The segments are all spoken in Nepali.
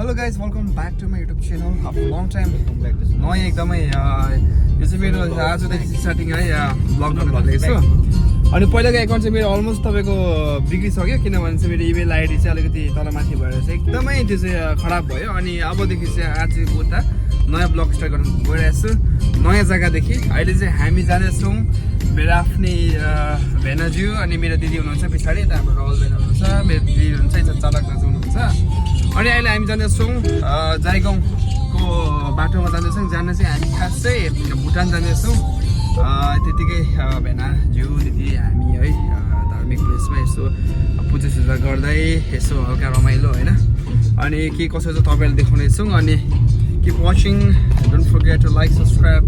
Hello guys, welcome back to my YouTube channel after a long time. नयाँ एकदमै यो चाहिँ मेरो आजदेखि स्टार्टिङ है ब्लग गर्न थालेको छु। अनि पहिलाको एकाउन्ट चाहिँ मेरो अलमोस्ट तपाईँको बिग्रिसक्यो, किनभने चाहिँ मेरो इमेल आइडी चाहिँ अलिकति तलमाथि भएर चाहिँ एकदमै त्यो चाहिँ खराब भयो। अनि अबदेखि चाहिँ आजको उता नयाँ ब्लग स्टार्ट गर्न गइरहेको छु नयाँ जग्गादेखि। अहिले चाहिँ हामी जानेछौँ मेरो आफ्नै भेनाज्यू अनि मेरो दिदी हुनुहुन्छ पछाडि, यता हाम्रो रल भेना हुनुहुन्छ, मेरो दिदी हुनुहुन्छ, यता चालक दाजु हुनुहुन्छ। अनि अहिले हामी जाँदैछौँ जाइगाउँको बाटोमा जाँदैछौँ। जान चाहिँ हामी खास चाहिँ भुटान जाँदैछौँ। त्यतिकै भेनाज्यू दिदी हामी है धार्मिक प्लेसमा यसो पूजासुजा गर्दै यसो हल्का रमाइलो होइन। अनि के कसो चाहिँ तपाईँहरूले देखाउनेछौँ। अनि keep watching, don't forget to like, subscribe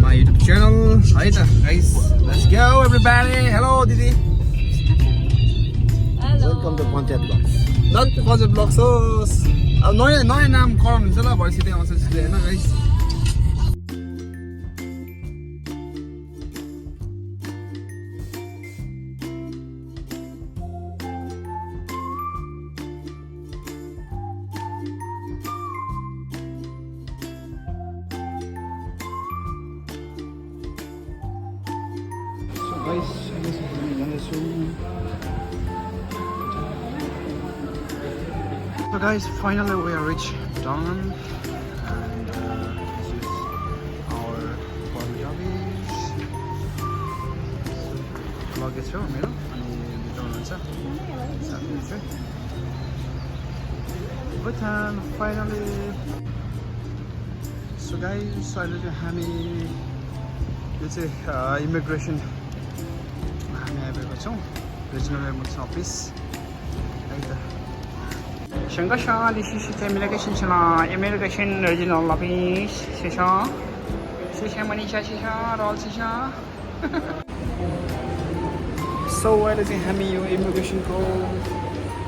my YouTube channel. है त guys, let's go everybody. Hello दिदी. Welcome to Panchayat Vlogs. Not Panchayat Vlogs होस्। अब नयाँ नाम कराउनुहुन्छ ल, भरे सिधै आउँछ सिधै होइन guys. So guys, finally we are reached Dawn, and this is our luggage. Luggage हो मेरो अनि भित्र हुनुहुन्छ साथीहरु चाहिँ। Bhutan finally. So guys, अहिले चाहिँ हामी यो चाहिँ इमिग्रेसन हामी आइपुगेको छौँ, रिजनल इमिग्रेसन अफिस है त। 整个上的是在immigration上了 immigration regional office 谢谢谢谢मनिषा谢谢रल谢谢सो अहिले चाहिँ हामी यो इमिग्रेसनको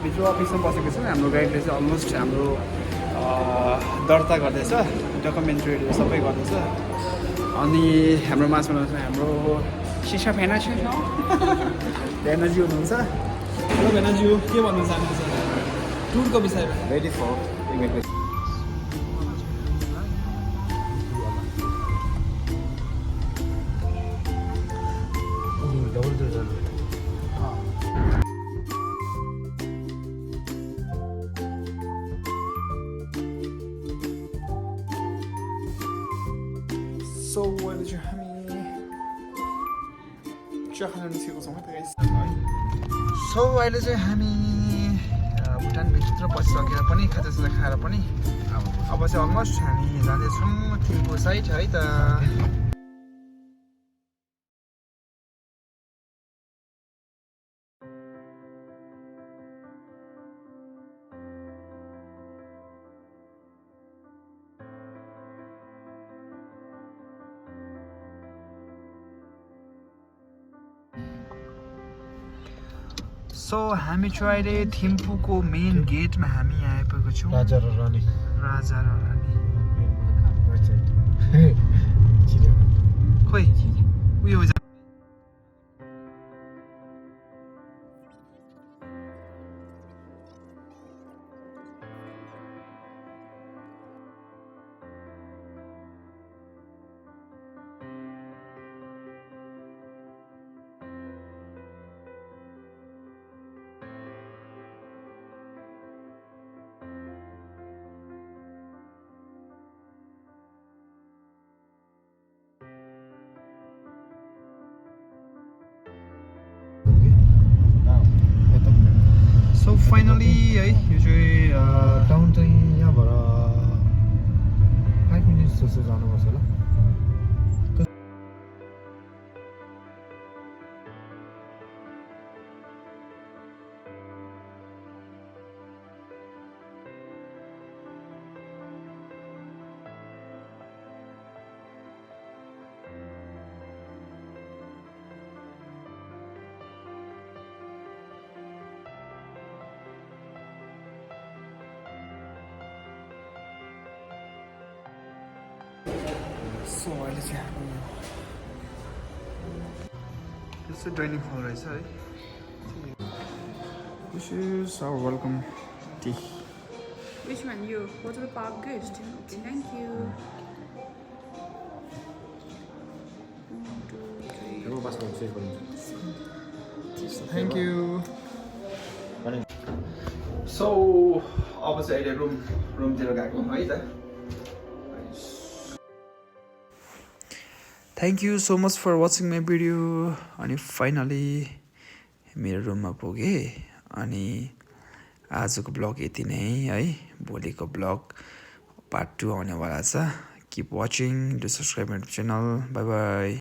भित्र अफिसमा बसेको छौँ। हाम्रो गाइडले चाहिँ अलमोस्ट हाम्रो दर्ता गर्दैछ, डकुमेन्ट्रीहरू सबै गर्दैछ। अनि हाम्रो माझमा चाहिँ हाम्रो शिशा भेनाज्यू छ भेनाज्यू हुनुहुन्छ। हेलो भेनाज्यू, के भन्नु चाहनुहुन्छ टुरको विषयमा? Ready for immigration. सो अहिले चाहिँ हामी चिया खान निस्केको छौँ है त गाइस। सो अहिले चाहिँ हामी भुटानभित्र पसिसकेर पनि खाजासाजा खाएर पनि अब चाहिँ अलमोस्ट हामी जाँदैछौँ थिम्पू साइड है त। सो हामी चाहिँ अहिले थिम्पूको मेन गेटमा हामी आइपुगेको छौँ। राजा र रानी खोइ उयो सो फाइनली है यो चाहिँ टाउन चाहिँ यहाँबाट 5 मिनट्स जस्तो जानुपर्छ होला। सो अहिले चाहिँ हामी यो चाहिँ डाइनिङ हल रहेछ है। This is our welcome tea. Which one? You? Water Park Ghost. Okay, thank you. 1, 2, 3. Terima pas mau save गर्नु थ्याङ्क यू अनि सो अब चाहिँ अहिले रुमतिर गएको है त thank you so much for watching my video अनि फाइनली मेरो रुममा पुगेँ अनि आजको ब्लग यति नै है भोलिको ब्लग पार्ट 2 आउनेवाला छ keep watching do subscribe my channel by by